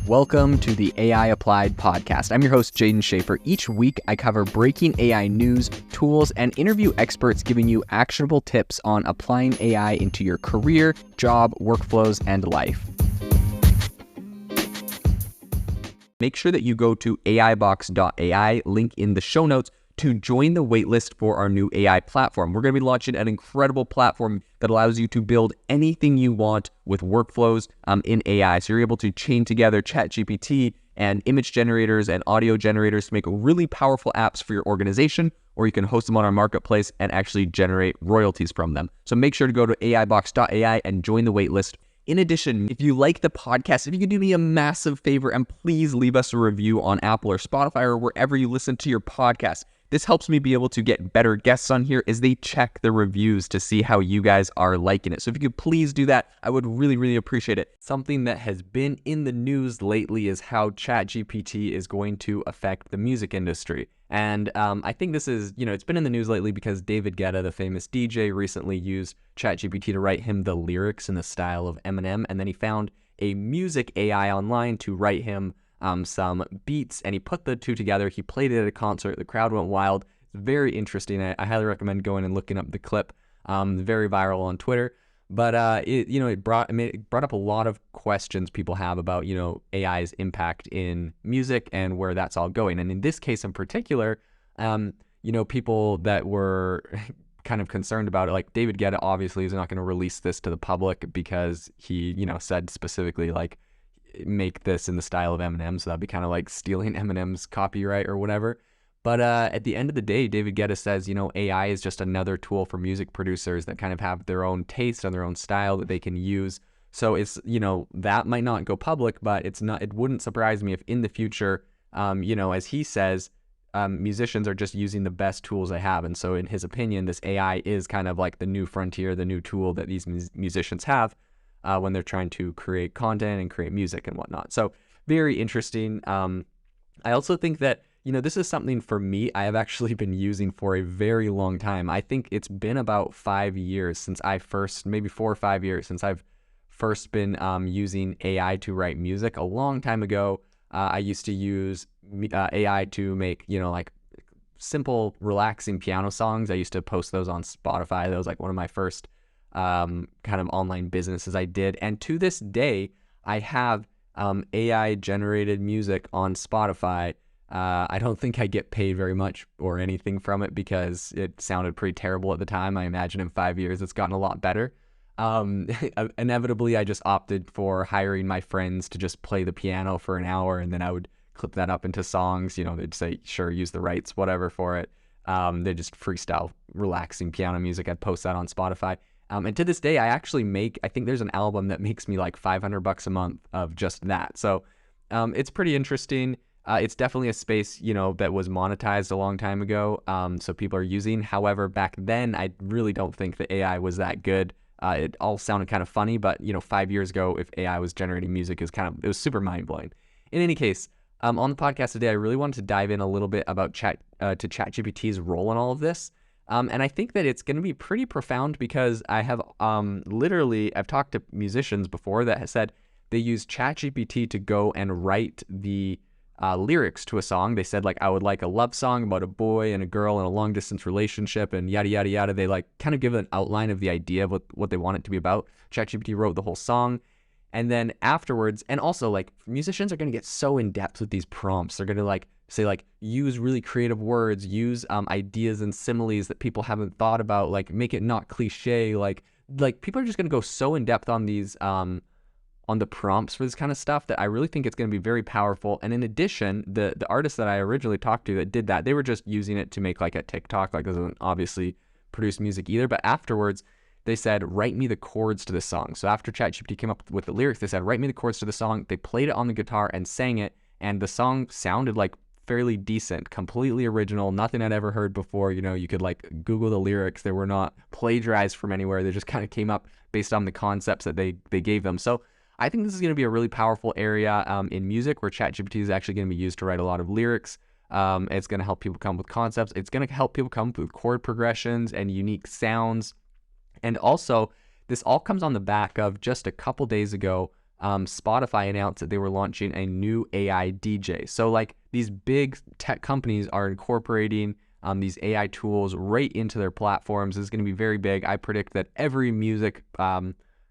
Welcome to the AI Applied podcast. I'm your host, Jaden Schaefer. Each week, I cover breaking AI news, tools, and interview experts giving you actionable tips on applying AI into your career, job, workflows, and life. Make sure that you go to aibox.ai, link in the show notes, to join the waitlist for our new AI platform. We're going to be launching an incredible platform that allows you to build anything you want with workflows in AI. So you're able to chain together ChatGPT and image generators and audio generators to make really powerful apps for your organization, or you can host them on our marketplace and actually generate royalties from them. So make sure to go to aibox.ai and join the waitlist. In addition, if you like the podcast, if you could do me a massive favor and please leave us a review on Apple or Spotify or wherever you listen to your podcast. This helps me be able to get better guests on here as they check the reviews to see how you guys are liking it. So if you could please do that, I would really appreciate it. Something that has been in the news lately is how ChatGPT is going to affect the music industry. And I think this is, it's been in the news lately because David Guetta, the famous DJ, recently used ChatGPT to write him the lyrics in the style of Eminem. And then he found a music AI online to write him some beats, and he put the two together. He played it at a concert. The crowd went wild. It's very interesting. I highly recommend going and looking up the clip. Very viral on Twitter. But it brought up a lot of questions people have about AI's impact in music and where that's all going. And in this case in particular, people that were kind of concerned about it, like David Guetta, obviously is not going to release this to the public because he said specifically like, make this in the style of Eminem, so that'd be kind of like stealing Eminem's copyright or whatever. But at the end of the day, David Guetta says, AI is just another tool for music producers that kind of have their own taste and their own style that they can use. So it's, that might not go public, but it wouldn't surprise me if in the future, as he says, musicians are just using the best tools they have. And so in his opinion, this AI is kind of like the new frontier, the new tool that these musicians have when they're trying to create content and create music and whatnot. So very interesting. I also think that, this is something for me I have actually been using for a very long time. I think it's been about 5 years since maybe 4 or 5 years since I've first been using AI to write music. A long time ago, I used to use AI to make, like simple, relaxing piano songs. I used to post those on Spotify. That was like one of my first kind of online businesses I did. And to this day, I have AI generated music on Spotify. I don't think I get paid very much or anything from it because it sounded pretty terrible at the time. I imagine in 5 years it's gotten a lot better. Inevitably, I just opted for hiring my friends to just play the piano for an hour, and then I would clip that up into songs. They'd say, sure, use the rights, whatever for it. They just freestyle relaxing piano music. I'd post that on Spotify. And to this day, I think there's an album that makes me like $500 a month of just that. So it's pretty interesting. It's definitely a space, that was monetized a long time ago. So people are using. However, back then, I really don't think the AI was that good. It all sounded kind of funny, but 5 years ago, if AI was generating music, it was super mind blowing. In any case, on the podcast today, I really wanted to dive in a little bit about ChatGPT's role in all of this. And I think that it's going to be pretty profound because I have I've talked to musicians before that have said they use ChatGPT to go and write the lyrics to a song. They said, like, I would like a love song about a boy and a girl in a long distance relationship and yada, yada, yada. They like kind of give an outline of the idea of what they want it to be about. ChatGPT wrote the whole song. And then afterwards, and also like musicians are going to get so in depth with these prompts. They're going to like say like use really creative words, use ideas and similes that people haven't thought about, like make it not cliche. Like people are just going to go so in depth on these on the prompts for this kind of stuff that I really think it's going to be very powerful. And in addition, the artist that I originally talked to that did that, they were just using it to make like a TikTok. Like, doesn't obviously produce music either, but afterwards they said, write me the chords to the song. So after ChatGPT came up with the lyrics, they said, write me the chords to the song. They played it on the guitar and sang it, and the song sounded like fairly decent, completely original, nothing I'd ever heard before. You could like Google the lyrics. They were not plagiarized from anywhere. They just kind of came up based on the concepts that they gave them. So I think this is going to be a really powerful area in music where ChatGPT is actually going to be used to write a lot of lyrics. It's going to help people come up with concepts. It's going to help people come up with chord progressions and unique sounds. And also, this all comes on the back of just a couple days ago, Spotify announced that they were launching a new AI DJ. So like these big tech companies are incorporating these AI tools right into their platforms. This is going to be very big. I predict that every music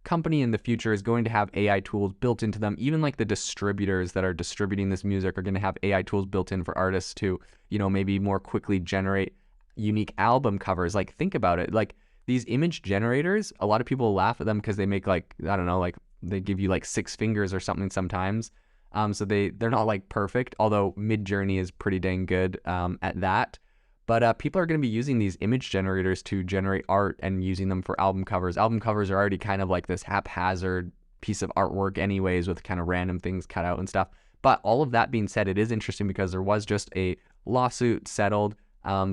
company in the future is going to have AI tools built into them. Even like the distributors that are distributing this music are going to have AI tools built in for artists to, maybe more quickly generate unique album covers. Like, think about it. Like, these image generators, a lot of people laugh at them because they make like, I don't know, like they give you like 6 fingers or something sometimes. So they're not like perfect, although Midjourney is pretty dang good at that. But people are going to be using these image generators to generate art and using them for album covers. Album covers are already kind of like this haphazard piece of artwork anyways, with kind of random things cut out and stuff. But all of that being said, it is interesting because there was just a lawsuit settled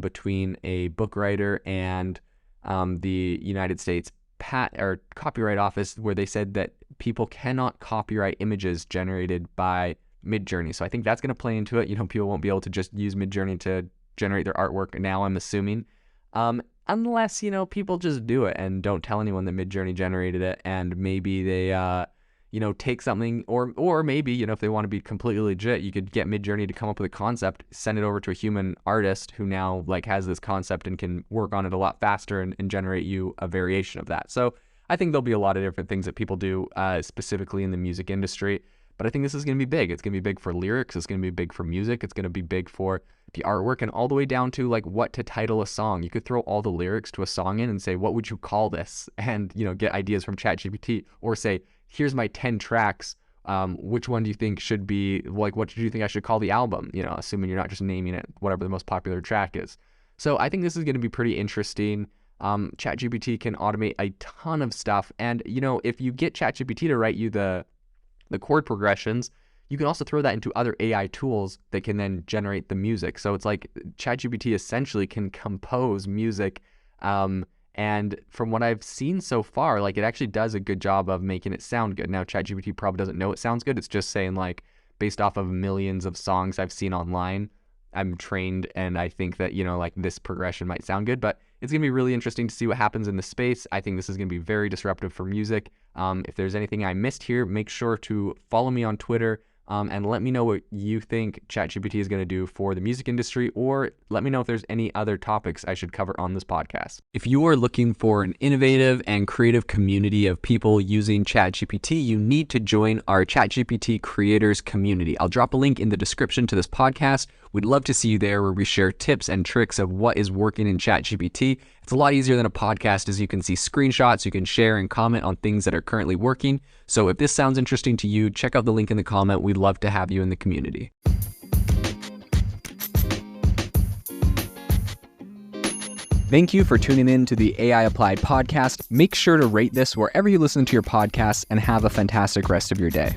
between a book writer and the United States Copyright Office, where they said that people cannot copyright images generated by Midjourney. So I think that's going to play into it. People won't be able to just use Midjourney to generate their artwork now, I'm assuming, unless people just do it and don't tell anyone that Midjourney generated it, and maybe they take something, or maybe if they want to be completely legit, you could get Midjourney to come up with a concept, send it over to a human artist who now like has this concept and can work on it a lot faster and generate you a variation of that. So I think there'll be a lot of different things that people do specifically in the music industry. But I think this is going to be big. It's going to be big for lyrics. It's going to be big for music. It's going to be big for the artwork, and all the way down to like what to title a song. You could throw all the lyrics to a song in and say, what would you call this? And, get ideas from ChatGPT, or say, here's my 10 tracks. Which one do you think should be, like, what do you think I should call the album? Assuming you're not just naming it whatever the most popular track is. So I think this is going to be pretty interesting. ChatGPT can automate a ton of stuff. And, if you get ChatGPT to write you the chord progressions, you can also throw that into other AI tools that can then generate the music. So it's like ChatGPT essentially can compose music. And from what I've seen so far, like, it actually does a good job of making it sound good. Now, ChatGPT probably doesn't know it sounds good. It's just saying, like, based off of millions of songs I've seen online, I'm trained and I think that, like, this progression might sound good. But it's going to be really interesting to see what happens in the space. I think this is going to be very disruptive for music. If there's anything I missed here, make sure to follow me on Twitter. And let me know what you think ChatGPT is going to do for the music industry, or let me know if there's any other topics I should cover on this podcast. If you are looking for an innovative and creative community of people using ChatGPT, you need to join our ChatGPT creators community. I'll drop a link in the description to this podcast. We'd love to see you there, where we share tips and tricks of what is working in ChatGPT. It's a lot easier than a podcast, as you can see screenshots, you can share and comment on things that are currently working. So if this sounds interesting to you, check out the link in the comment. We'd love to have you in the community. Thank you for tuning in to the AI Applied podcast. Make sure to rate this wherever you listen to your podcasts, and have a fantastic rest of your day.